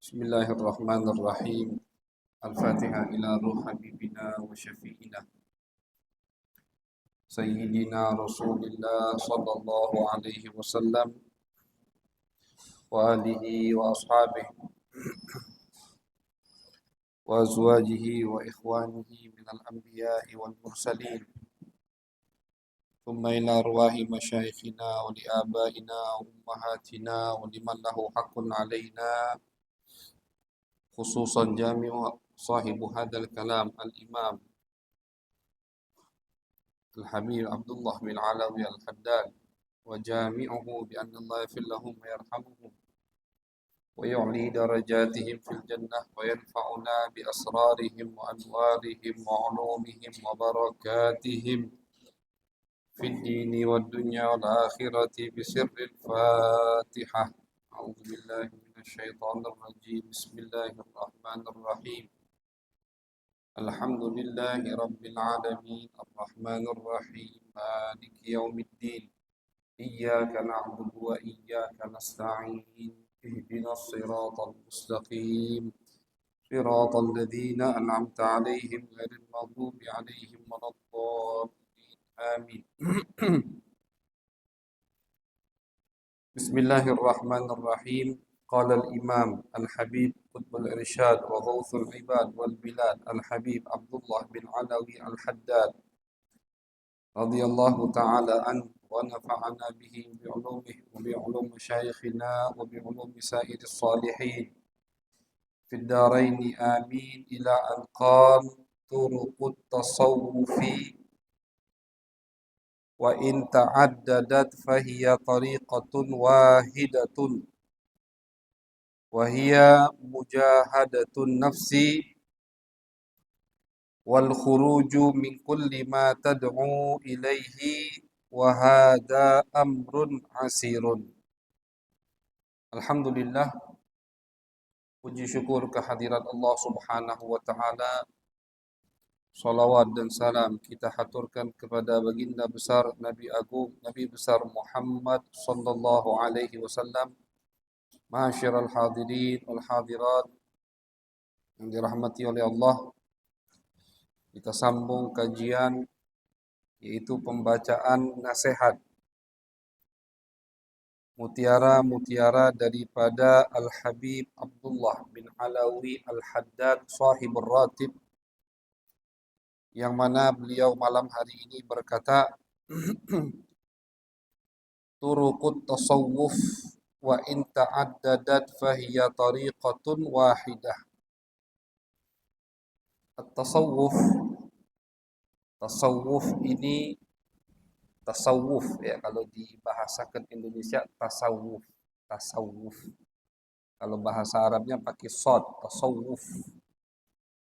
Bismillahirrahmanirrahim. Al-Fatihah ila ruh habibina wa syafi'ina Sayyidina Rasulillah sallallahu alaihi wasallam wa alihi wa ashabihi wa azwajihi wa ikhwanihi minal anbiya'i wal mursalin. Thumma ila arwahi masyayikhina wa li abaina wa ummahatina wa liman lahu haqqun alaina, khususan jami'u sahibu hadal kalam al-imam الحبيب عبد الله بن علوي الحداد وجامعه بأن الله يغفر لهم ويرحمهم ويعلي درجاتهم في الجنة وينفعنا بأسرارهم وأنوارهم وعلومهم وبركاتهم في الدين والدنيا والآخرة بسر الفاتحة. أعوذ بالله من الشيطان الرجيم. بسم الله الرحمن الرحيم. الحمد لله رب العالمين الرحمن الرحيم مالك يوم الدين إياك نعبد وإياك نستعين اهدنا الصراط المستقيم صراط الذين أنعمت عليهم غير المغضوب عليهم ولا الضالين آمين. بسم الله الرحمن الرحيم. قال الإمام الحبيب قطب الإرشاد وغوث العباد والبلاد الحبيب عبد الله بن علوي الحداد رضي الله تعالى عنه ونفعنا به بعلومه وبعلوم مشايخنا وبعلوم سائر الصالحين في الدارين آمين. إلى أن قال طرق التصوف وإن تعددت فهي طريقة واحدة وهي مجاهدة النفس والخروج من كل ما تدعو إليه وهذا أمر عسير. Alhamdulillah, puji syukur kehadirat Allah Subhanahu wa taala. Salawat dan salam kita haturkan kepada baginda besar Nabi Agung, Nabi besar Muhammad sallallahu alaihi wasallam. Ma'asyiral hadirin wal hadirat yang dirahmati oleh Allah, kita sambung kajian yaitu pembacaan nasihat mutiara-mutiara daripada Al-Habib Abdullah bin Alawi Al-Haddad sahibur ratib, yang mana beliau malam hari ini berkata turuqut tasawuf wa in ta'addadat fahiya tariqatun wahidah. At-tasawuf, tasawuf ini tasawuf ya, kalau dibahasakan Indonesia tasawuf, tasawuf. Kalau bahasa Arabnya pakai shad, tasawuf.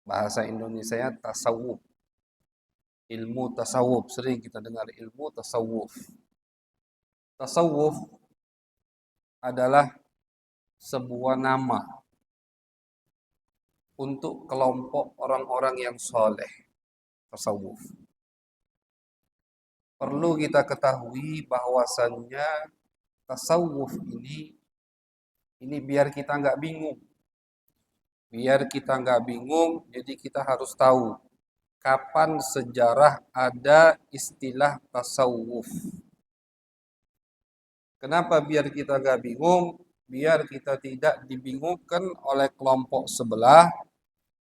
Bahasa Indonesianya tasawuf. Ilmu tasawuf, sering kita dengar ilmu tasawuf. Tasawuf adalah sebuah nama untuk kelompok orang-orang yang soleh. Tasawuf. Perlu kita ketahui bahwasannya tasawuf ini biar kita nggak bingung. Biar kita nggak bingung, jadi kita harus tahu kapan sejarah ada istilah tasawuf. Kenapa biar kita nggak bingung? Biar kita tidak dibingungkan oleh kelompok sebelah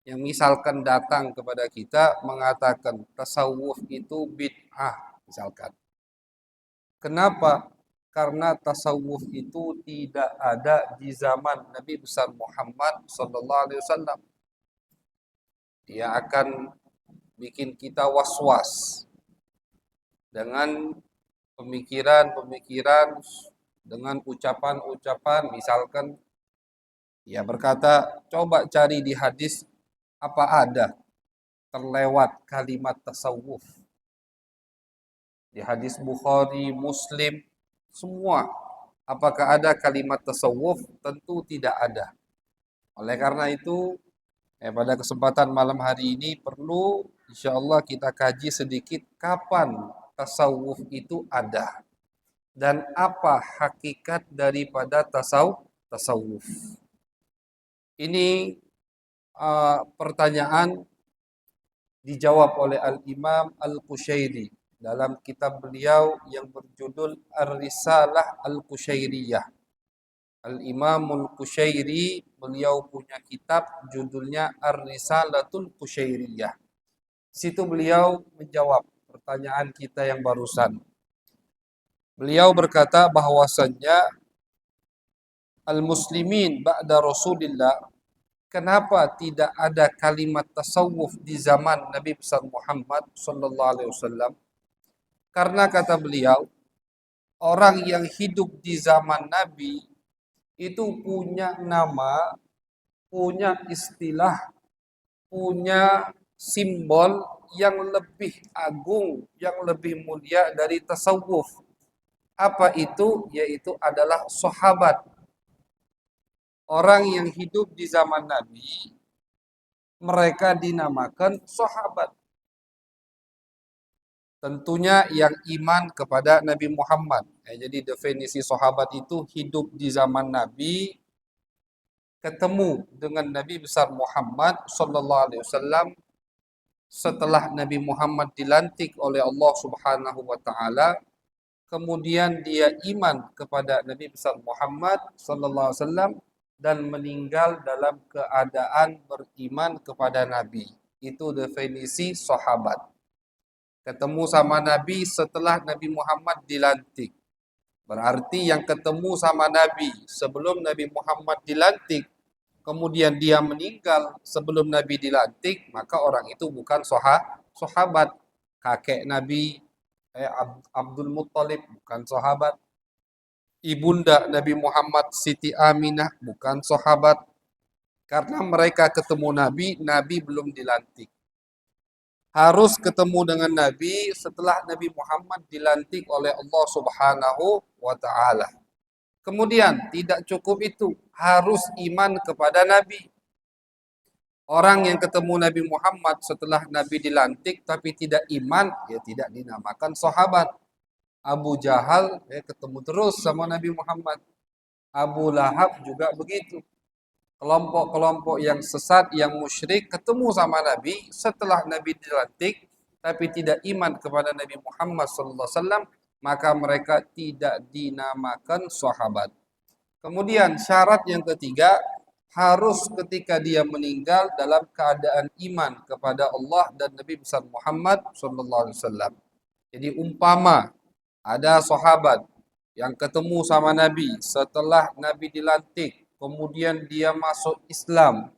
yang misalkan datang kepada kita mengatakan tasawuf itu bid'ah misalkan. Kenapa? Karena tasawuf itu tidak ada di zaman Nabi besar Muhammad sallallahu alaihi wasallam. Dia akan bikin kita was-was dengan pemikiran-pemikiran, dengan ucapan-ucapan. Misalkan dia berkata, coba cari di hadis apa ada terlewat kalimat tasawuf. Di hadis Bukhari, Muslim, semua. Apakah ada kalimat tasawuf? Tentu tidak ada. Oleh karena itu, pada kesempatan malam hari ini perlu insyaallah kita kaji sedikit kapan tasawuf itu ada dan apa hakikat daripada tasawuf. Ini pertanyaan dijawab oleh Al-Imam Al-Qushairi dalam kitab beliau yang berjudul Ar-Risalah Al-Qushairiyah. Al-Imamul Qushairi beliau punya kitab judulnya Ar-Risalatul Qushairiyah. Situ beliau menjawab pertanyaan kita yang barusan. Beliau berkata bahwasannya al-muslimin ba'da Rasulillah, kenapa tidak ada kalimat tasawuf di zaman Nabi besar Muhammad sallallahu alaihi wasallam? Karena kata beliau, orang yang hidup di zaman Nabi itu punya nama, punya istilah, punya simbol yang lebih agung, yang lebih mulia dari tasawuf. Apa itu? Yaitu adalah sahabat. Orang yang hidup di zaman Nabi, mereka dinamakan sahabat. Tentunya yang iman kepada Nabi Muhammad. Jadi definisi sahabat itu hidup di zaman Nabi, ketemu dengan Nabi besar Muhammad sallallahu alaihi wasallam setelah Nabi Muhammad dilantik oleh Allah Subhanahu wa taala, kemudian dia iman kepada Nabi besar Muhammad sallallahu alaihi wasallam dan meninggal dalam keadaan beriman kepada Nabi. Itu definisi sahabat. Ketemu sama Nabi setelah Nabi Muhammad dilantik. Berarti yang ketemu sama Nabi sebelum Nabi Muhammad dilantik, kemudian dia meninggal sebelum Nabi dilantik, maka orang itu bukan sahabat. Kakek Nabi Abdul Muttalib bukan sahabat. Ibunda Nabi Muhammad Siti Aminah bukan sahabat. Karena mereka ketemu Nabi, Nabi belum dilantik. Harus ketemu dengan Nabi setelah Nabi Muhammad dilantik oleh Allah Subhanahu wa taala. Kemudian tidak cukup itu, harus iman kepada Nabi. Orang yang ketemu Nabi Muhammad setelah Nabi dilantik tapi tidak iman, ya tidak dinamakan sahabat. Abu Jahal ketemu terus sama Nabi Muhammad. Abu Lahab juga begitu. Kelompok-kelompok yang sesat, yang musyrik ketemu sama Nabi setelah Nabi dilantik tapi tidak iman kepada Nabi Muhammad SAW, maka mereka tidak dinamakan sahabat. Kemudian syarat yang ketiga, harus ketika dia meninggal dalam keadaan iman kepada Allah dan Nabi besar Muhammad SAW. Jadi umpama ada sahabat yang ketemu sama Nabi setelah Nabi dilantik, kemudian dia masuk Islam,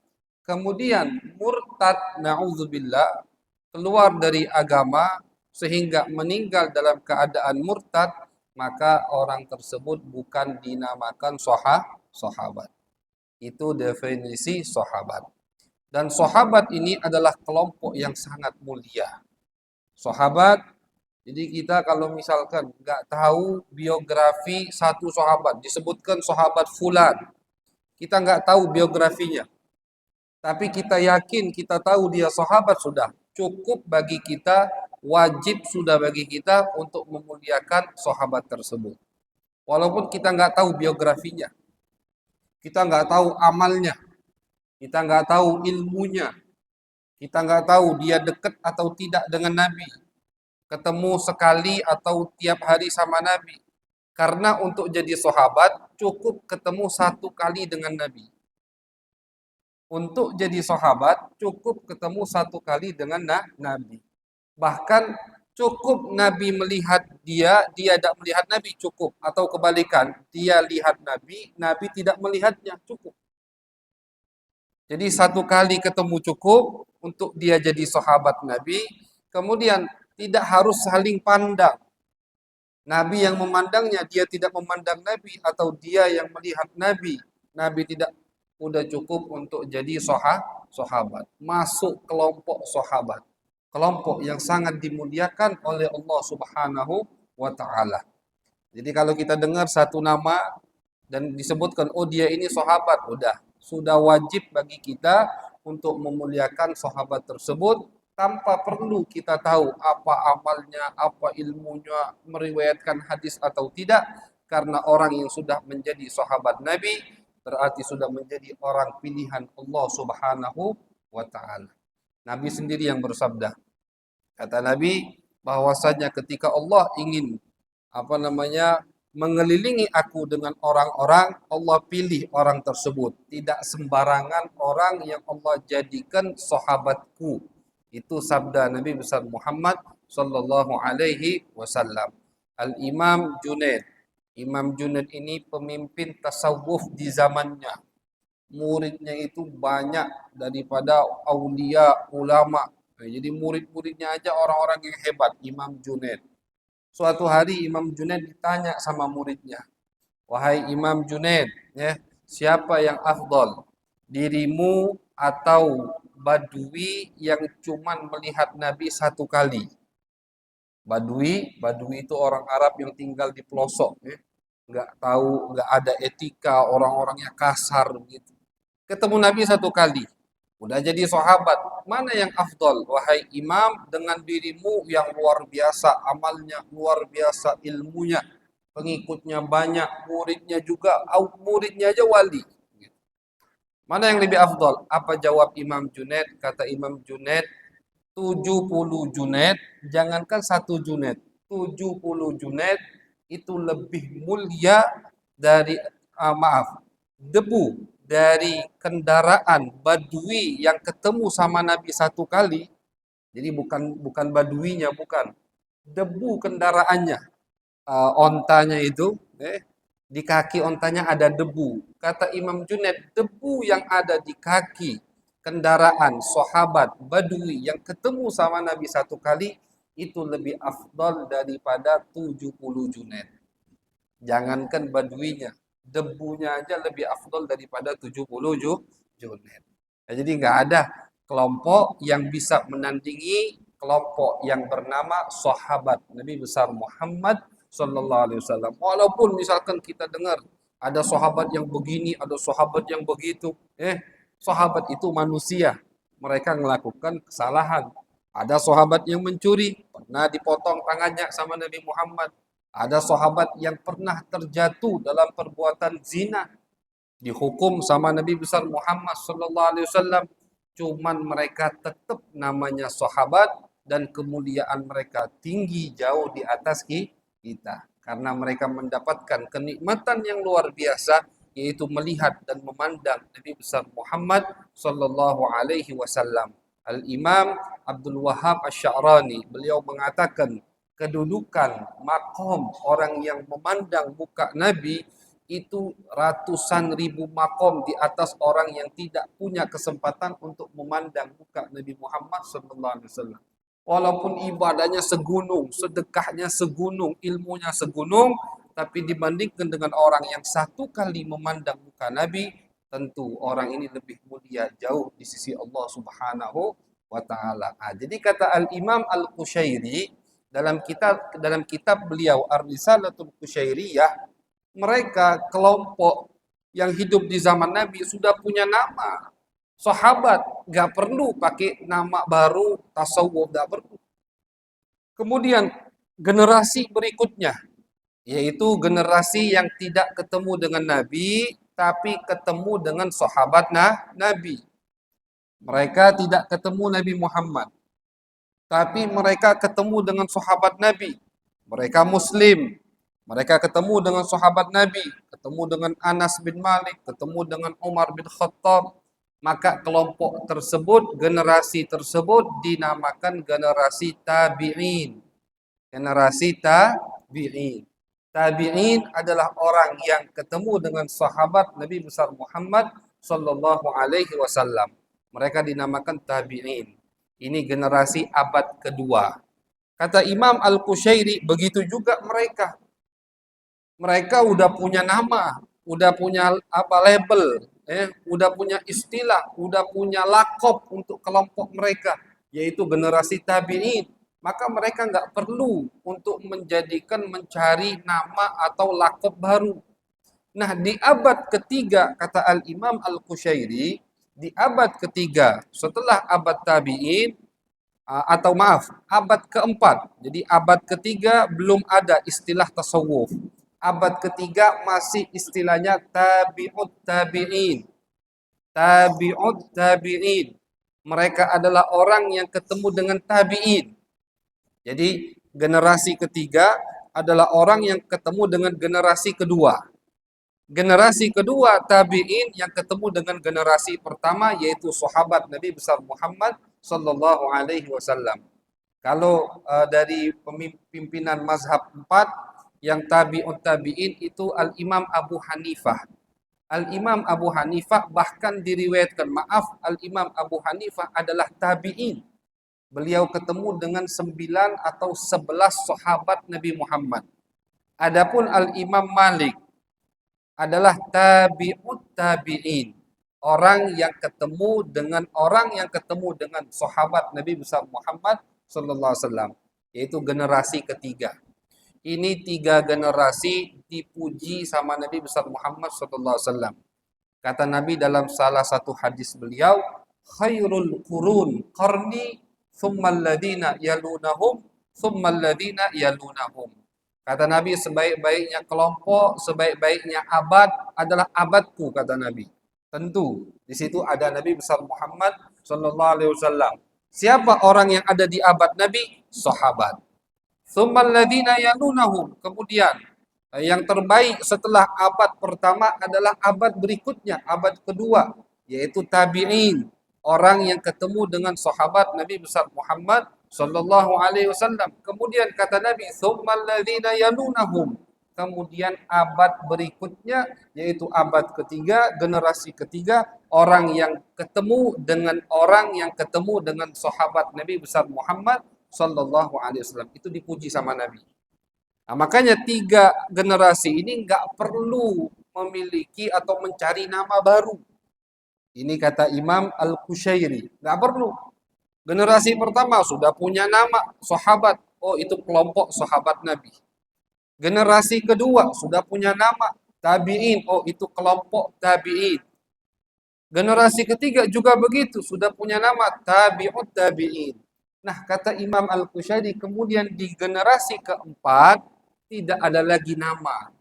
kemudian murtad, na'udzubillah, keluar dari agama sehingga meninggal dalam keadaan murtad, maka orang tersebut bukan dinamakan sahabat. Itu definisi sahabat. Dan sahabat ini adalah kelompok yang sangat mulia. Sahabat, jadi kita kalau misalkan nggak tahu biografi satu sahabat, disebutkan sahabat fulan, kita nggak tahu biografinya, tapi kita yakin kita tahu dia sahabat, sudah cukup bagi kita, wajib sudah bagi kita untuk memuliakan sahabat tersebut. Walaupun kita nggak tahu biografinya, kita nggak tahu amalnya, kita nggak tahu ilmunya, kita nggak tahu dia dekat atau tidak dengan Nabi, ketemu sekali atau tiap hari sama Nabi. Karena untuk jadi sahabat cukup ketemu satu kali dengan Nabi. Untuk jadi sahabat cukup ketemu satu kali dengan Nabi. Bahkan cukup Nabi melihat dia tidak melihat Nabi, cukup. Atau kebalikan, dia lihat Nabi, Nabi tidak melihatnya, cukup. Jadi satu kali ketemu cukup untuk dia jadi sahabat Nabi. Kemudian tidak harus saling pandang. Nabi yang memandangnya, dia tidak memandang Nabi, atau dia yang melihat Nabi, Nabi tidak, udah cukup untuk jadi sahabat. Masuk kelompok sahabat. Kelompok yang sangat dimuliakan oleh Allah Subhanahu wa taala. Jadi kalau kita dengar satu nama dan disebutkan, oh dia ini sahabat, sudah wajib bagi kita untuk memuliakan sahabat tersebut, tanpa perlu kita tahu apa amalnya, apa ilmunya, meriwayatkan hadis atau tidak, karena orang yang sudah menjadi sahabat Nabi, berarti sudah menjadi orang pilihan Allah Subhanahu wa taala. Nabi sendiri yang bersabda. Kata Nabi bahwasanya ketika Allah ingin mengelilingi aku dengan orang-orang, Allah pilih orang tersebut. Tidak sembarangan orang yang Allah jadikan sahabatku. Itu sabda Nabi besar Muhammad sallallahu alaihi wasallam. Al-Imam Junaid. Imam Junaid ini pemimpin tasawuf di zamannya. Muridnya itu banyak daripada aulia, ulama. Jadi murid-muridnya aja orang-orang yang hebat, Imam Junaid. Suatu hari Imam Junaid ditanya sama muridnya, "Wahai Imam Junaid, ya, siapa yang afdol? Dirimu atau Badui yang cuman melihat Nabi satu kali?" Badui itu orang Arab yang tinggal di pelosok, ya. Nggak tahu, nggak ada etika, orang-orangnya kasar gitu. Ketemu Nabi satu kali, udah jadi sahabat. Mana yang afdol? Wahai imam, dengan dirimu yang luar biasa, amalnya luar biasa, ilmunya, pengikutnya banyak, muridnya juga, muridnya aja wali. Mana yang lebih afdol? Apa jawab Imam Junaid? Kata Imam Junaid, 70 Junaid, jangankan satu Junaid, 70 Junaid itu lebih mulia dari, debu dari kendaraan Badui yang ketemu sama Nabi satu kali. Jadi bukan Baduinya, bukan. Debu kendaraannya, ontanya itu, di kaki ontanya ada debu. Kata Imam Junaid, debu yang ada di kaki kendaraan sahabat Badui yang ketemu sama Nabi satu kali itu lebih afdal daripada 70 Junaid. Jangankan Baduinya, debunya aja lebih afdol daripada 70 Junaid. Nah, jadi nggak ada kelompok yang bisa menandingi kelompok yang bernama sahabat Nabi besar Muhammad Sallallahu Alaihi Wasallam. Walaupun misalkan kita dengar ada sahabat yang begini, ada sahabat yang begitu, sahabat itu manusia, mereka melakukan kesalahan. Ada sahabat yang mencuri, pernah dipotong tangannya sama Nabi Muhammad. Ada sahabat yang pernah terjatuh dalam perbuatan zina, dihukum sama Nabi besar Muhammad sallallahu alaihi wasallam. Cuman mereka tetap namanya sahabat dan kemuliaan mereka tinggi jauh di atas kita karena mereka mendapatkan kenikmatan yang luar biasa yaitu melihat dan memandang Nabi besar Muhammad sallallahu alaihi wasallam. Al-Imam Abdul Wahhab Asy-Sya'rani beliau mengatakan kedudukan makom orang yang memandang muka Nabi itu ratusan ribu makom di atas orang yang tidak punya kesempatan untuk memandang muka Nabi Muhammad SAW. Walaupun ibadahnya segunung, sedekahnya segunung, ilmunya segunung, tapi dibandingkan dengan orang yang satu kali memandang muka Nabi, tentu orang ini lebih mulia jauh di sisi Allah Subhanahu wa taala. Jadi kata Al-Imam Al-Qushairi dalam kitab beliau Ar-Risalatul Qushairiyah, mereka kelompok yang hidup di zaman Nabi sudah punya nama. Sahabat nggak perlu pakai nama baru, tasawuf nggak perlu. Kemudian generasi berikutnya, yaitu generasi yang tidak ketemu dengan Nabi, tapi ketemu dengan sahabat Nabi. Mereka tidak ketemu Nabi Muhammad, tapi mereka ketemu dengan sahabat Nabi. Mereka Muslim. Mereka ketemu dengan sahabat Nabi, ketemu dengan Anas bin Malik, ketemu dengan Umar bin Khattab. Maka kelompok tersebut, generasi tersebut dinamakan generasi tabi'in. Generasi tabi'in. Tabi'in adalah orang yang ketemu dengan sahabat Nabi besar Muhammad sallallahu alaihi wasallam. Mereka dinamakan tabi'in. Ini generasi abad kedua. Kata Imam Al-Qushairi, begitu juga mereka. Mereka udah punya nama, udah punya label, udah punya istilah, udah punya lakop untuk kelompok mereka, yaitu generasi tabi'in. Maka mereka nggak perlu untuk mencari nama atau lakop baru. Nah, di abad ketiga, kata Al-Imam Al-Qushairi, di abad ketiga setelah abad tabi'in, atau maaf, abad keempat. Jadi abad ketiga belum ada istilah tasawuf. Abad ketiga masih istilahnya tabi'ut tabi'in. Tabi'ut tabi'in. Mereka adalah orang yang ketemu dengan tabi'in. Jadi generasi ketiga adalah orang yang ketemu dengan generasi kedua. Generasi kedua tabi'in yang ketemu dengan generasi pertama yaitu sahabat Nabi besar Muhammad sallallahu alaihi wasallam. Kalau dari pimpinan mazhab 4 yang tabi'un tabi'in itu Al-Imam Abu Hanifah. Al-Imam Abu Hanifah bahkan diriwayatkan, Al-Imam Abu Hanifah adalah tabi'in. Beliau ketemu dengan 9 atau 11 sahabat Nabi Muhammad. Adapun Al-Imam Malik adalah tabi'ut tabi'in. Orang yang ketemu dengan sahabat Nabi besar Muhammad sallallahu alaihi wasallam, yaitu generasi ketiga. Ini 3 generasi dipuji sama Nabi besar Muhammad sallallahu alaihi wasallam. Kata Nabi dalam salah satu hadis beliau, khairul qurun qarni thumma alladhina yalunahum thumma alladhina yalunahum. Kata Nabi, sebaik-baiknya kelompok, sebaik-baiknya abad adalah abadku, kata Nabi. Tentu di situ ada Nabi besar Muhammad sallallahu alaihi wasallam. Siapa orang yang ada di abad Nabi? Sahabat. Tsummal ladzina yalunahum. Kemudian yang terbaik setelah abad pertama adalah abad berikutnya, abad kedua, yaitu tabi'in. Orang yang ketemu dengan sahabat Nabi besar Muhammad sallallahu alaihi wasallam. Kemudian kata Nabi, tsummal ladzina yalunahum. Kemudian abad berikutnya yaitu abad ketiga, generasi ketiga, orang yang ketemu dengan sahabat Nabi besar Muhammad sallallahu alaihi wasallam. Itu dipuji sama Nabi. Nah, makanya 3 generasi ini nggak perlu memiliki atau mencari nama baru. Ini kata Imam Al-Qushairi, nggak perlu. Generasi pertama sudah punya nama sahabat. Oh, itu kelompok sahabat Nabi. Generasi kedua sudah punya nama tabi'in. Oh, itu kelompok tabi'in. Generasi ketiga juga begitu, sudah punya nama tabi'ut tabi'in. Nah, kata Imam Al-Qushairi, kemudian di generasi keempat tidak ada lagi nama.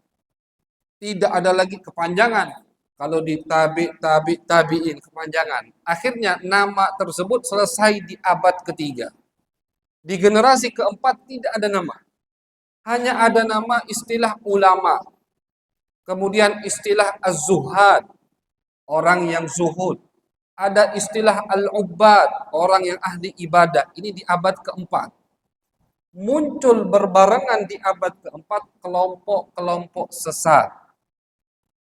Tidak ada lagi kepanjangan. Kalau di tabi'in kepanjangan. Akhirnya nama tersebut selesai di abad ketiga. Di generasi keempat tidak ada nama. Hanya ada nama istilah ulama. Kemudian istilah az-zuhad, orang yang zuhud. Ada istilah al-ubbad, orang yang ahli ibadah. Ini di abad keempat. Muncul berbarengan di abad keempat kelompok-kelompok sesat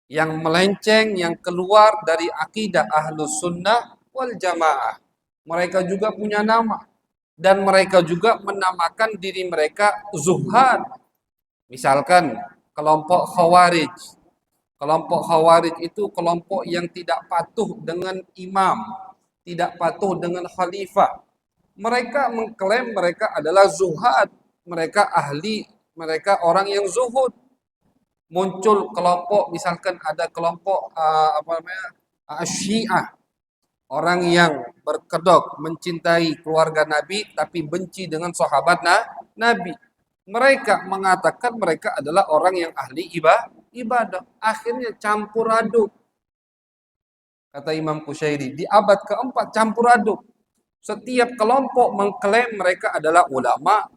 yang melenceng, yang keluar dari akidah ahlus sunnah wal jamaah. Mereka juga punya nama. Dan mereka juga menamakan diri mereka zuhad. Misalkan kelompok khawarij. Kelompok khawarij itu kelompok yang tidak patuh dengan imam, tidak patuh dengan khalifah. Mereka mengklaim mereka adalah zuhad, mereka ahli, mereka orang yang zuhud. Muncul kelompok, misalkan ada kelompok Syiah, orang yang berkedok mencintai keluarga Nabi tapi benci dengan sahabat Nabi. Mereka mengatakan mereka adalah orang yang ahli ibadah. Akhirnya campur aduk. Kata Imam Qushairi, di abad keempat campur aduk. Setiap kelompok mengklaim mereka adalah ulama,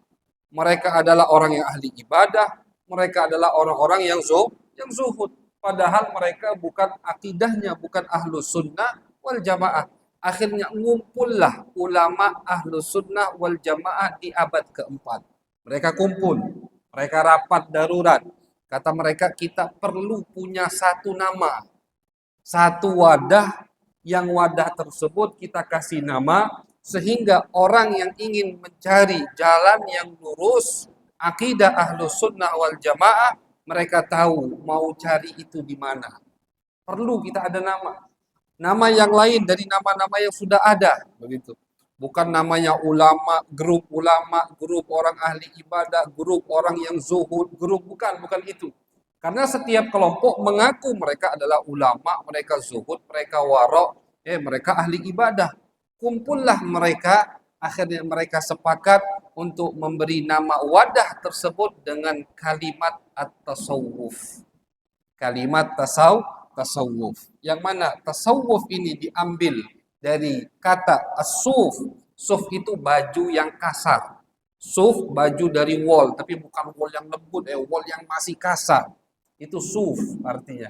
mereka adalah orang yang ahli ibadah, mereka adalah orang-orang yang zuhud. Padahal mereka bukan akidahnya, bukan ahlus sunnah wal jamaah. Akhirnya ngumpullah ulama ahlus sunnah wal jamaah di abad keempat. Mereka kumpul, mereka rapat darurat. Kata mereka, kita perlu punya satu nama, satu wadah, yang wadah tersebut kita kasih nama, sehingga orang yang ingin mencari jalan yang lurus, akidah ahlus sunnah wal jamaah, mereka tahu mau cari itu di mana. Perlu kita ada nama. Nama yang lain dari nama-nama yang sudah ada. Begitu. Bukan namanya ulama, grup orang ahli ibadah, grup orang yang zuhud, bukan itu. Karena setiap kelompok mengaku mereka adalah ulama, mereka zuhud, mereka warok, mereka ahli ibadah. Kumpullah mereka, akhirnya mereka sepakat untuk memberi nama wadah tersebut dengan kalimat at-tasawuf. Kalimat tasawuf. Yang mana tasawuf ini diambil dari kata as-suf. Suf itu baju yang kasar. Suf baju dari wol, tapi bukan wol yang lembut, wol yang masih kasar. Itu suf artinya.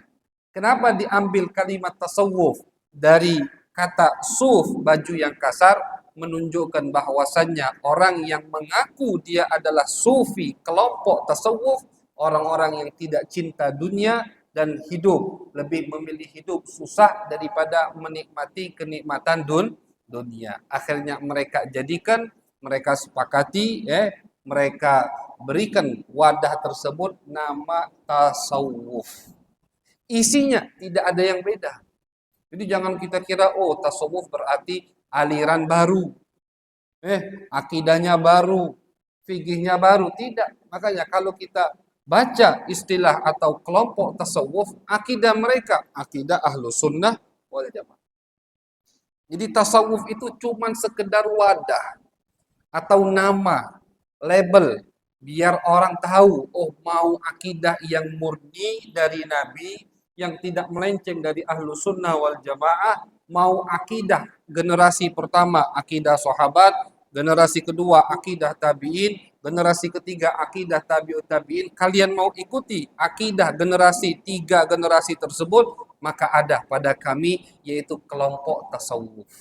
Kenapa diambil kalimat tasawuf dari kata suf baju yang kasar? Menunjukkan bahwasannya orang yang mengaku dia adalah sufi, kelompok tasawuf, orang-orang yang tidak cinta dunia dan hidup, lebih memilih hidup susah daripada menikmati kenikmatan dunia. Akhirnya mereka jadikan, mereka sepakati, mereka berikan wadah tersebut nama tasawuf. Isinya tidak ada yang beda. Jadi jangan kita kira, oh tasawuf berarti aliran baru. Akidahnya baru, fikihnya baru. Tidak. Makanya kalau kita baca istilah atau kelompok tasawuf, akidah mereka, akidah ahlu sunnah wal jamaah. Jadi tasawuf itu cuma sekedar wadah atau nama, label, biar orang tahu, oh mau akidah yang murni dari Nabi, yang tidak melenceng dari ahlu sunnah wal jamaah, mau akidah generasi pertama akidah sahabat, generasi kedua akidah tabi'in, generasi ketiga akidah tabi'ut tabi'in, kalian mau ikuti akidah generasi tiga generasi tersebut, maka ada pada kami yaitu kelompok tasawuf.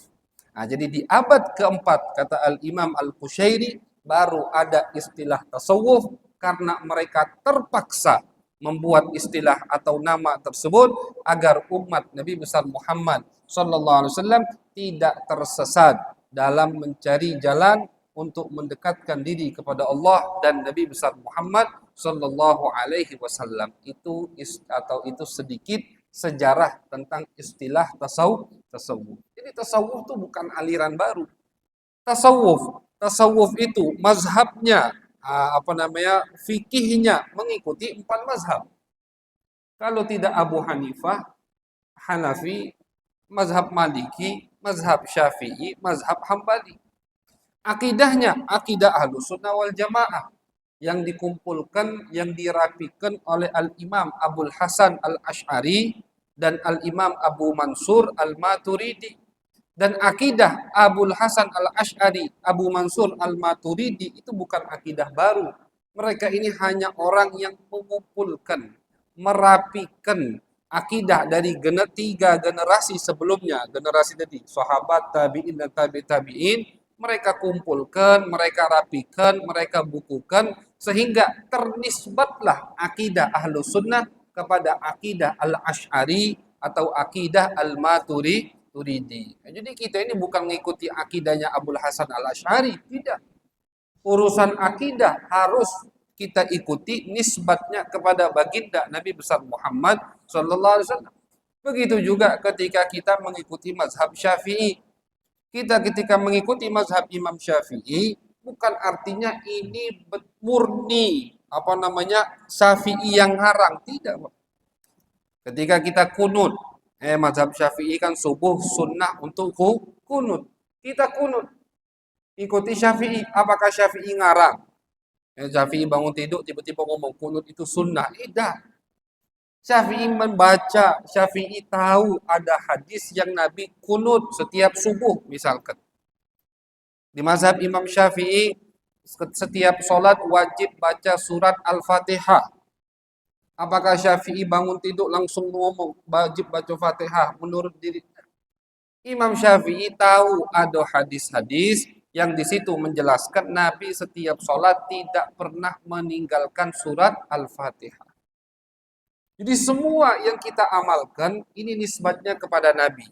Nah, jadi di abad keempat kata Al-Imam Al-Qushairi baru ada istilah tasawuf karena mereka terpaksa membuat istilah atau nama tersebut agar umat Nabi besar Muhammad sallallahu alaihi wasallam tidak tersesat dalam mencari jalan untuk mendekatkan diri kepada Allah dan Nabi besar Muhammad sallallahu alaihi wasallam. Itu sedikit sejarah tentang istilah tasawuf. Jadi tasawuf itu bukan aliran baru. Tasawuf itu mazhabnya, fikihnya mengikuti 4 mazhab. Kalau tidak Abu Hanifah, Hanafi, mazhab Maliki, mazhab Syafi'i, mazhab Hambali. Akidahnya akidah Ahlus Sunnah wal Jamaah yang dikumpulkan, yang dirapikan oleh Al-Imam Abul Hasan Al-Asy'ari dan Al-Imam Abu Mansur Al-Maturidi. Dan akidah Abul Hasan Al-Asy'ari, Abu Mansur Al-Maturidi itu bukan akidah baru. Mereka ini hanya orang yang mengumpulkan, merapikan akidah dari 3 generasi sebelumnya. Generasi tadi, sahabat, tabi'in, dan tabi'in. Mereka kumpulkan, mereka rapikan, mereka bukukan, sehingga ternisbatlah akidah Ahlus Sunnah kepada akidah Al-Asy'ari atau akidah Al-Maturidi. Jadi kita ini bukan mengikuti akidahnya Abul Hasan Al-Asy'ari, tidak. Urusan akidah harus kita ikuti nisbatnya kepada baginda Nabi besar Muhammad sallallahu alaihi wasallam. Begitu juga ketika kita mengikuti mazhab Syafi'i. Kita ketika mengikuti mazhab Imam Syafi'i bukan artinya ini murni Syafi'i yang ngarang, tidak. Ketika kita kunut, mazhab Syafi'i kan subuh sunnah untuk kunut. Kita kunut. Ikuti Syafi'i. Apakah Syafi'i ngarang? Syafi'i bangun tidur tiba-tiba ngomong kunut itu sunnah. Tidak. Syafi'i membaca, Syafi'i tahu ada hadis yang Nabi kunut setiap subuh misalkan. Di mazhab Imam Syafi'i setiap sholat wajib baca surat Al-Fatihah. Apakah Syafi'i bangun tidur langsung ngomong wajib baca Fatihah menurut diri? Imam Syafi'i tahu ada hadis-hadis yang di situ menjelaskan Nabi setiap sholat tidak pernah meninggalkan surat Al-Fatihah. Jadi semua yang kita amalkan ini nisbatnya kepada Nabi.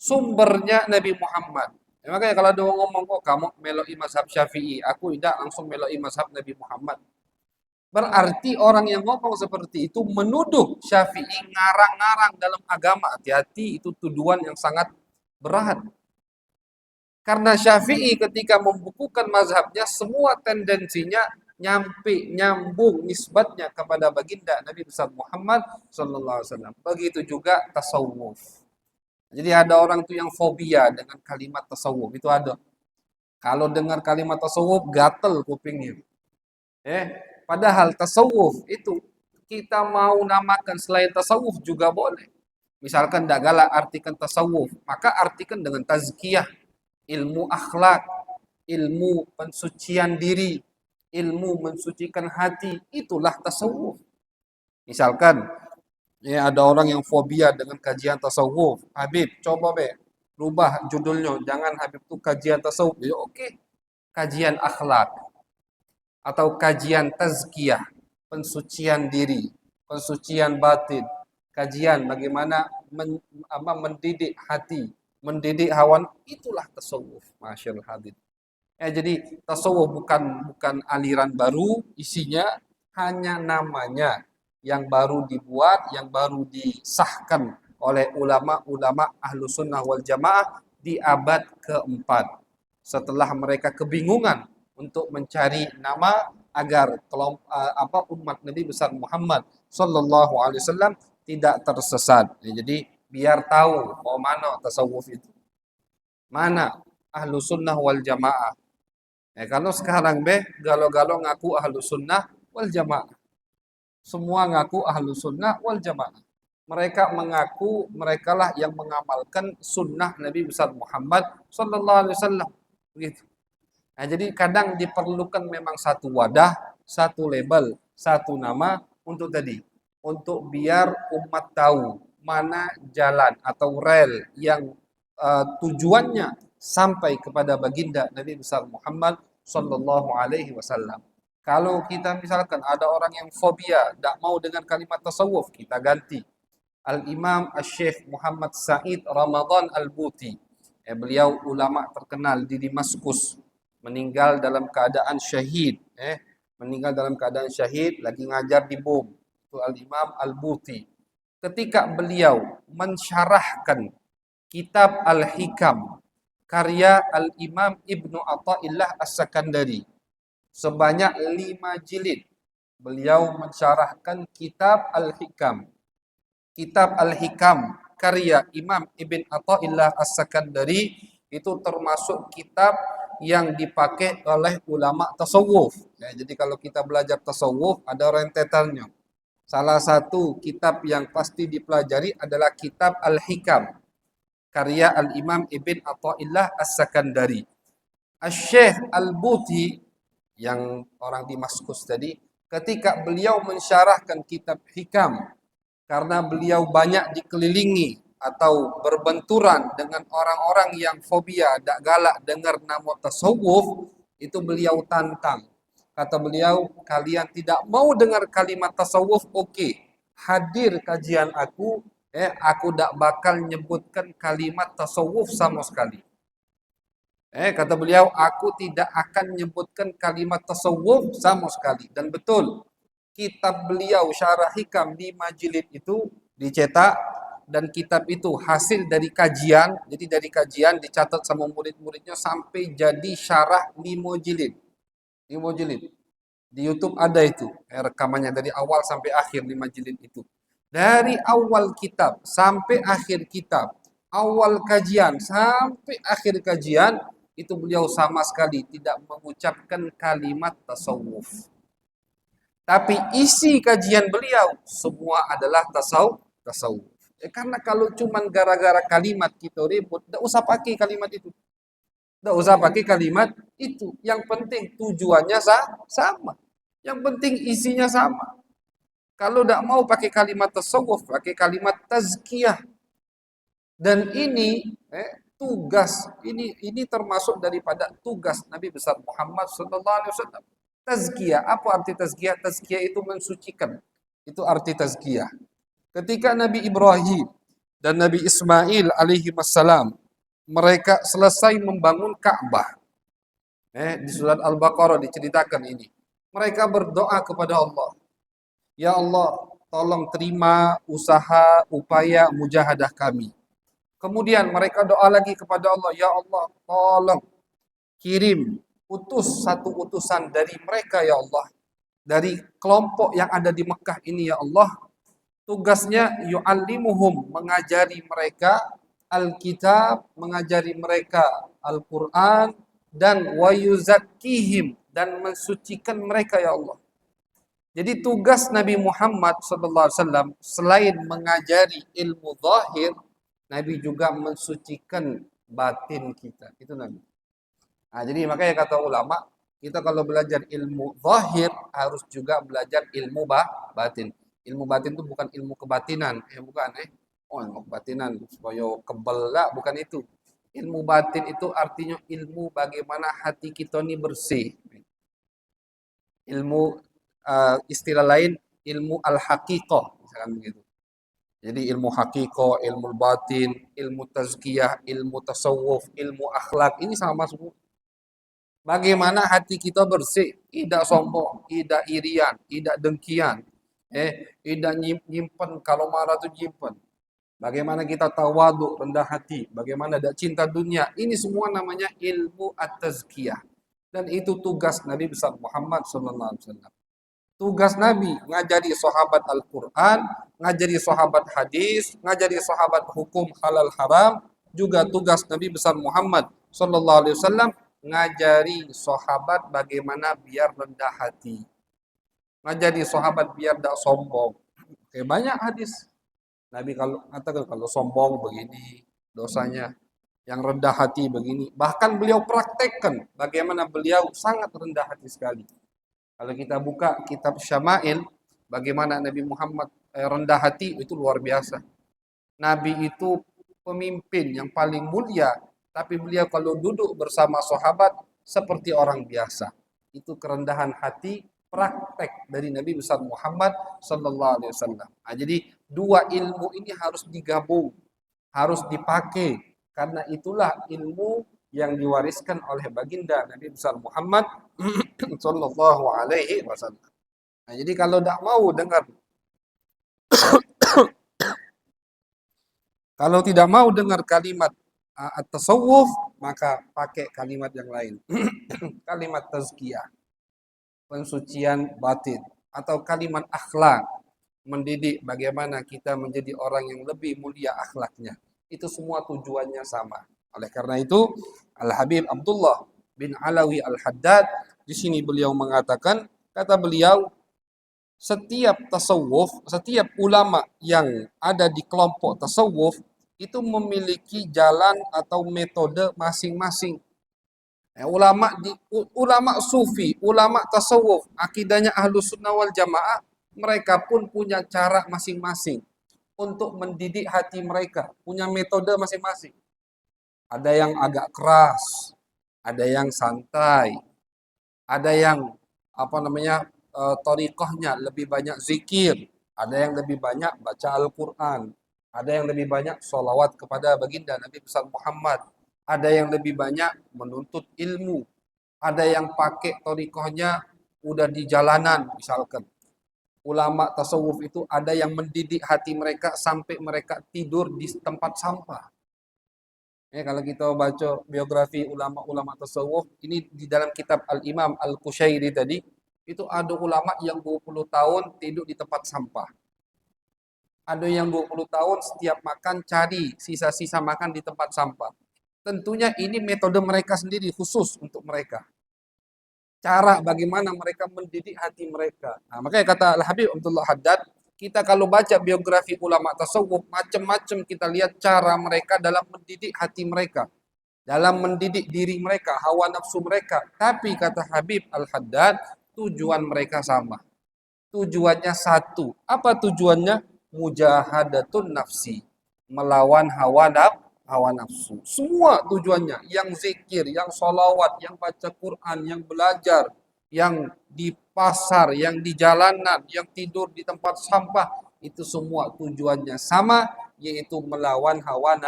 Sumbernya Nabi Muhammad. Makanya kalau ada orang ngomong, oh kamu meloi mazhab Syafi'i, aku tidak langsung meloi mazhab Nabi Muhammad. Berarti orang yang ngomong seperti itu menuduh Syafi'i ngarang-ngarang dalam agama. Hati-hati, itu tuduhan yang sangat berat. Karena Syafi'i ketika membukukan mazhabnya, semua tendensinya nyambung nisbatnya kepada baginda Nabi besar Muhammad sallallahu alaihi wasallam. Begitu juga tasawuf. Jadi ada orang tuh yang fobia dengan kalimat tasawuf, itu ada. Kalau dengar kalimat tasawuf gatel kupingnya. Padahal tasawuf itu kita mau namakan selain tasawuf juga boleh. Misalkan tidak galak artikan tasawuf, maka artikan dengan tazkiyah, ilmu akhlak, ilmu pensucian diri, ilmu mensucikan hati, itulah tasawuf. Misalkan ya ada orang yang fobia dengan kajian tasawuf. Habib, coba rubah judulnya. Jangan Habib itu kajian tasawuf. Ya oke. Kajian akhlak atau kajian tazkiyah, pensucian diri, pensucian batin, kajian bagaimana mendidik hati, mendidik hawa, itulah tasawuf. Masyaallah hadid. Jadi tasawuf bukan aliran baru, isinya hanya namanya yang baru dibuat, yang baru disahkan oleh ulama-ulama ahlu sunnah wal jamaah di abad keempat. Setelah mereka kebingungan untuk mencari nama agar umat Nabi besar Muhammad Sallallahu Alaihi Wasallam tidak tersesat. Jadi biar tahu mau mana tasawuf itu, mana ahlu sunnah wal jamaah. Kalau sekarang galo-galo ngaku ahlu sunnah wal jamaah. Semua ngaku ahlu sunnah wal jamaah. Mereka mengaku merekalah yang mengamalkan sunnah Nabi besar Muhammad Sallallahu Alaihi Wasallam. Begitu. Jadi kadang diperlukan memang satu wadah, satu label, satu nama untuk tadi, untuk biar umat tahu mana jalan atau rel yang tujuannya sampai kepada baginda Nabi besar Muhammad Sallallahu Alaihi Wasallam. Kalau kita misalkan ada orang yang fobia, tidak mau dengan kalimat tasawuf, kita ganti. Al-Imam Al-Syekh Muhammad Said Ramadan Al-Buti. Beliau ulama terkenal di Damaskus, meninggal dalam keadaan syahid. Meninggal dalam keadaan syahid, lagi ngajar di bom. Itu Al-Imam Al-Buti. Ketika beliau mensyarahkan kitab Al-Hikam, karya Al-Imam Ibnu Athaillah As-Sakandari, sebanyak 5 jilid. Beliau mensyarahkan kitab Al-Hikam. Kitab Al-Hikam karya Imam Ibn Athaillah As-Sakandari itu termasuk kitab yang dipakai oleh ulama tasawuf. Jadi kalau kita belajar tasawuf ada rentetannya. Salah satu kitab yang pasti dipelajari adalah kitab Al-Hikam karya Al-Imam Ibn Athaillah As-Sakandari. Asy-Syaikh Al-Buti yang orang di Damaskus tadi, ketika beliau mensyarahkan kitab Hikam, karena beliau banyak dikelilingi atau berbenturan dengan orang-orang yang fobia, tidak galak dengar nama tasawuf, itu beliau tantang. Kata beliau, kalian tidak mau dengar kalimat tasawuf, oke. Hadir kajian aku tidak bakal nyebutkan kalimat tasawuf sama sekali. Kata beliau, aku tidak akan menyebutkan kalimat tasawuf sama sekali. Dan betul, kitab beliau Syarah Hikam 5 jilid itu dicetak, dan kitab itu hasil dari kajian. Jadi dari kajian dicatat sama murid-muridnya sampai jadi syarah 5 jilid. 5 jilid. Di YouTube ada itu, rekamannya dari awal sampai akhir 5 jilid itu. Dari awal kitab sampai akhir kitab, awal kajian sampai akhir kajian, itu beliau sama sekali tidak mengucapkan kalimat tasawuf. Tapi isi kajian beliau semua adalah tasawuf. Karena kalau cuma gara-gara kalimat kita ribut, tidak usah pakai kalimat itu. Tidak usah pakai kalimat itu. Yang penting tujuannya sama. Yang penting isinya sama. Kalau tidak mau pakai kalimat tasawuf, pakai kalimat tazkiyah. Dan ini tugas, ini termasuk daripada tugas Nabi besar Muhammad sallallahu alaihi wasallam. Tazkiyah, apa arti tazkiyah? Tazkiyah itu mensucikan. Itu arti tazkiyah. Ketika Nabi Ibrahim dan Nabi Ismail alaihi wassalam mereka selesai membangun Ka'bah. Di surat Al-Baqarah diceritakan ini. Mereka berdoa kepada Allah. Ya Allah, tolong terima usaha, upaya, mujahadah kami. Kemudian mereka doa lagi kepada Allah, ya Allah, tolong kirim, utus satu utusan dari mereka ya Allah. Dari kelompok yang ada di Mekah ini ya Allah. Tugasnya yu'allimuhum, mengajari mereka Alkitab, mengajari mereka Al-Quran, dan wa yuzakkihim, dan mensucikan mereka ya Allah. Jadi tugas Nabi Muhammad SAW selain mengajari ilmu zahir, Nabi juga mensucikan batin kita. Itu Nabi. Nah, jadi makanya kata ulama, kita kalau belajar ilmu zahir harus juga belajar ilmu batin. Ilmu batin itu bukan ilmu kebatinan, bukan Oh, ilmu kebatinan supaya kebal lah, bukan itu. Ilmu batin itu artinya ilmu bagaimana hati kita ini bersih. Ilmu istilah lain ilmu al-haqiqah, misalkan begitu. Jadi ilmu haqiqah, ilmu batin, ilmu tazkiyah, ilmu tasawuf, ilmu akhlak, ini sama semua. Bagaimana hati kita bersih, tidak sombong, tidak irian, tidak dengkian, tidak nyimpen, kalau marah itu nyimpen. Bagaimana kita tawaduk, rendah hati, bagaimana tidak cinta dunia. Ini semua namanya ilmu at-tazkiyah. Dan itu tugas Nabi besar Muhammad SAW. Tugas Nabi ngajari sahabat Al-Quran, ngajari sahabat hadis, ngajari sahabat hukum halal haram. Juga tugas Nabi besar Muhammad SAW ngajari sahabat bagaimana biar rendah hati. Ngajari sahabat biar tidak sombong. Oke, banyak hadis. Nabi kalau katakan kalau sombong begini dosanya, yang rendah hati begini. Bahkan beliau praktekkan bagaimana beliau sangat rendah hati sekali. Kalau kita buka kitab Syama'il, bagaimana Nabi Muhammad rendah hati, itu luar biasa. Nabi itu pemimpin yang paling mulia, tapi beliau kalau duduk bersama sahabat seperti orang biasa. Itu kerendahan hati praktek dari Nabi besar Muhammad sallallahu alaihi wasallam. Nah, jadi dua ilmu ini harus digabung, harus dipakai, karena itulah ilmu yang diwariskan oleh baginda Nabi besar Muhammad sallallahu alaihi wasallam. Nah, jadi kalau tidak mau dengar, kalau tidak mau dengar kalimat at-tasawuf, maka pakai kalimat yang lain. Kalimat tazkiyah, pensucian batin, atau kalimat akhlak, mendidik bagaimana kita menjadi orang yang lebih mulia akhlaknya. Itu semua tujuannya sama. Oleh karena itu, Al-Habib Abdullah bin Alawi Al-Haddad, di sini beliau mengatakan, kata beliau, setiap tasawuf, setiap ulama yang ada di kelompok tasawuf, itu memiliki jalan atau metode masing-masing. Ulama sufi, ulama tasawuf, akidahnya Ahlus Sunnah wal Jamaah, mereka pun punya cara masing-masing untuk mendidik hati mereka, punya metode masing-masing. Ada yang agak keras, ada yang santai, ada yang thariqahnya lebih banyak zikir, ada yang lebih banyak baca Al-Quran, ada yang lebih banyak sholawat kepada baginda Nabi besar Muhammad, ada yang lebih banyak menuntut ilmu, ada yang pakai thariqahnya udah di jalanan misalkan. Ulama tasawuf itu ada yang mendidik hati mereka sampai mereka tidur di tempat sampah. Kalau kita baca biografi ulama-ulama tasawuf, ini di dalam kitab Al-Imam Al-Qushairi tadi, itu ada ulama yang 20 tahun tidur di tempat sampah. Ada yang 20 tahun setiap makan cari sisa-sisa makan di tempat sampah. Tentunya ini metode mereka sendiri khusus untuk mereka. Cara bagaimana mereka mendidik hati mereka. Nah, makanya kata Al-Habib Abdullah Haddad, kita kalau baca biografi ulama tasawuf, macam-macam kita lihat cara mereka dalam mendidik hati mereka, dalam mendidik diri mereka, hawa nafsu mereka. Tapi kata Habib Al-Haddad, tujuan mereka sama. Tujuannya satu. Apa tujuannya? Mujahadatun nafsi. Melawan hawa nafsu. Semua tujuannya. Yang zikir, yang sholawat, yang baca Quran, yang belajar, yang di pasar, yang di jalanan, yang tidur di tempat sampah. Itu semua tujuannya sama, yaitu melawan hawa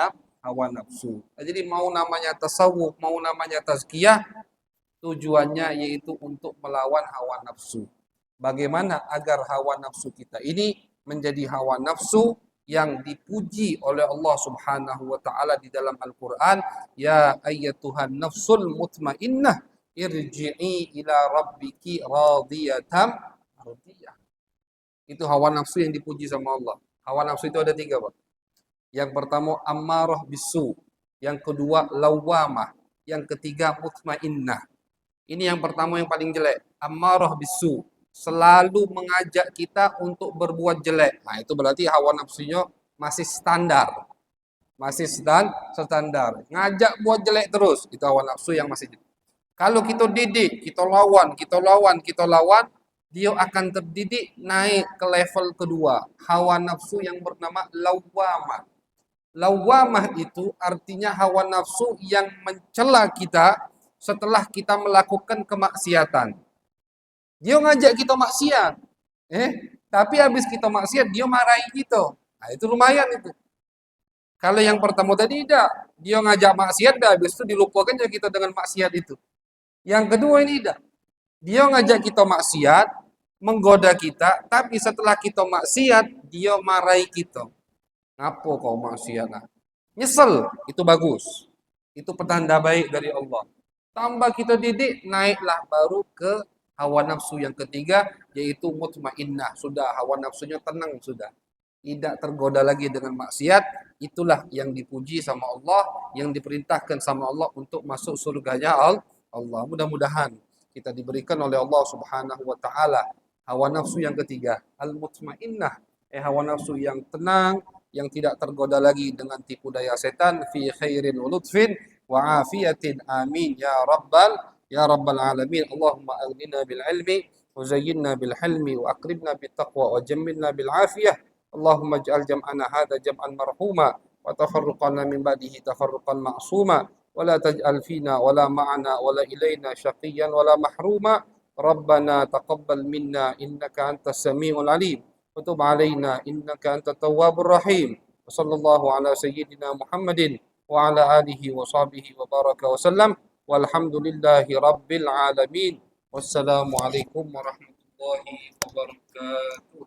nafsu. Jadi mau namanya tasawuf, mau namanya tazkiyah, tujuannya yaitu untuk melawan hawa nafsu. Bagaimana agar hawa nafsu kita ini menjadi hawa nafsu yang dipuji oleh Allah Subhanahu wa taala di dalam Al-Qur'an, ya ayyatuhan nafsul mutmainnah irji'i ila rabbiki radiyatan radiyah. Itu hawa nafsu yang dipuji sama Allah. Hawa nafsu itu ada tiga, Pak. Yang pertama ammarah bisu, yang kedua lawamah, yang ketiga mutmainnah. Ini yang pertama yang paling jelek, ammarah bisu, selalu mengajak kita untuk berbuat jelek. Nah, itu berarti hawa nafsunya masih standar. Masih standar. Ngajak buat jelek terus, itu hawa nafsu yang masih jelek. Kalau kita didik, kita lawan, dia akan terdidik naik ke level kedua, hawa nafsu yang bernama lawamah. Lawamah itu artinya hawa nafsu yang mencela kita setelah kita melakukan kemaksiatan. Dia ngajak kita maksiat, tapi habis kita maksiat dia marahi kita. Nah, itu lumayan itu. Kalau yang pertama tadi tidak, dia ngajak maksiat, habis itu dilupakan aja kita dengan maksiat itu. Yang kedua ini tidak, dia ngajak kita maksiat, menggoda kita, tapi setelah kita maksiat, dia marahi kita. Ngapo kau maksiat? Nah, nyesel, itu bagus. Itu petanda baik dari Allah. Tambah kita didik, naiklah baru ke hawa nafsu yang ketiga, yaitu mutmainnah. Sudah, hawa nafsunya tenang sudah. Tidak tergoda lagi dengan maksiat, itulah yang dipuji sama Allah, yang diperintahkan sama Allah untuk masuk surganya Allah. Mudah-mudahan kita diberikan oleh Allah Subhanahu wa taala hawa nafsu yang ketiga, al-mutmainnah, hawa nafsu yang tenang, yang tidak tergoda lagi dengan tipu daya setan, fi khairin wa lutfin wa afiyatin, amin ya rabbal alamin. Allahumma aghnina bil ilmi wa zayyinna bil hilmi wa aqribna bit taqwa wa jammilna bil afiyah. اللهم اجعل جمعنا هذا جمعا مرحوما وتفرقنا من بعده تفرقا معصوما ولا تجعل فينا ولا معنا ولا إلينا شقيا ولا محروما ربنا تقبل منا إنك أنت السميع العليم وتب علينا إنك أنت التواب الرحيم وصلى الله على سيدنا محمد وعلى آله وصحبه وبارك وسلم والحمد لله رب العالمين والسلام عليكم ورحمة الله وبركاته.